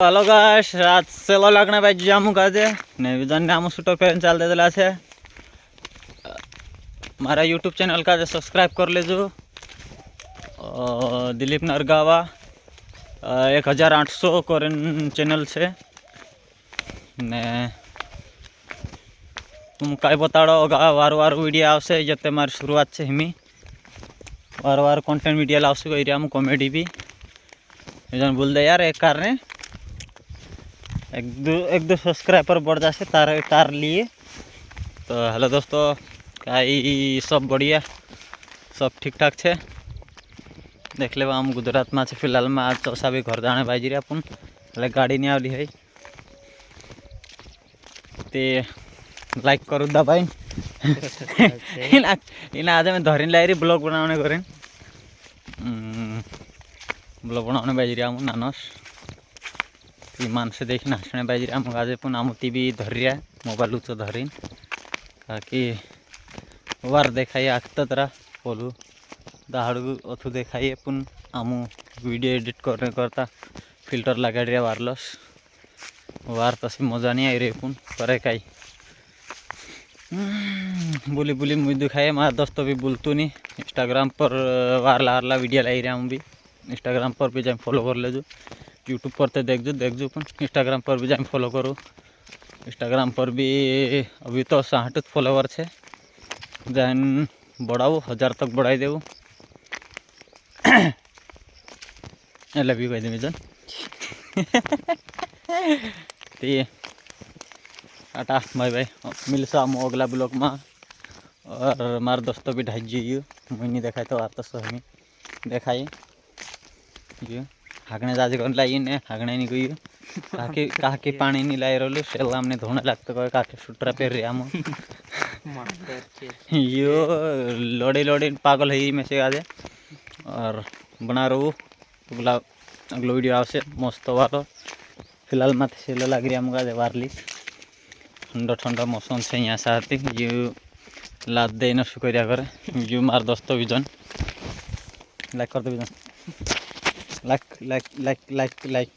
Hello guys रात सेलो लगने पाहिजे जामू काजे ने विजन आम शूटर पेन चालते दिला छे। मारा यूट्यूब चैनल का सब्सक्राइब कर लेजो। दिलीप नरगावा 1800 कोरेन चैनल छे ने तुम काय बताड़ो वार वार वीडियो आवशे जते मारी शुरुआत छे हिमी वार वार कॉन्टेंट वीडियो लावशे कोई रियामू कॉमेडी भी विजन बोल दे यार एक कारणे एक दो सब्सक्राइबर बढ़ जाए तार लिए। तो हेलो दोस्तों काई सब बढ़िया सब ठीक ठाक है। देख ले हम गुजरात में फिलहाल में आज चौसा भी घर जाने बाजी अपन એટલે गाड़ी नहीं आवली है ते लाइक करू दा भाई इना आज मैं धरीन लाई ब्लॉग बनाने करें ब्लॉग बनाने बाजी रहा हूँ नानस मानसे देखी हसने बाजी आम आज पण आम टीवी धरिया मोबाइल उच्च धरीन ताकि वार देखाई आखता तरा बोलू दाहड़ू अथु देखाइए पुन आम वीडियो एडिट करने करता फिल्टर लगा दिया वारलस वार तसी मजा नहीं आई रे पुन करे कई बोली बोली मुझे दिखाए मार दोस्तों भी बोलतू नहीं इंस्टाग्राम पर वारला वारला वीडियो लाई रहा हूँ भी इंस्टाग्राम पर भी जाए फॉलो कर लेजो यूट्यूब पर तो देख जो पण इंस्टाग्राम पर भी जाए फॉलो करो। इंस्टाग्राम पर भी अभी तो 60 फॉलोवर है जैन बढ़ाओ 1000 तक बढ़ाई देव लव यू कह दे मिजन टाटा बाय बाय मिलसा हम अगला ब्लॉग में और मार दोस्तों भी ढाई जी मुझे देखा तो आर तो सही देखाई हागने जाजे कर लाई ने हागने नहीं गई काके पानी नहीं लाई रहलु सेला हमने धोने लगते कहे काके सूटरा पेर रे हम यो लड़ी लड़ी पागल है में से आज और बना रहू अगला अगला वीडियो आवशे मस्त वालो फिलहाल मत सेला लग रही हमका जे वारली ठंडा ठंडा मौसम से यहाँ साथी यू लाद दे न शुक्रिया करे यू मार दोस्तों विजन लाइक कर दो vision like like like like like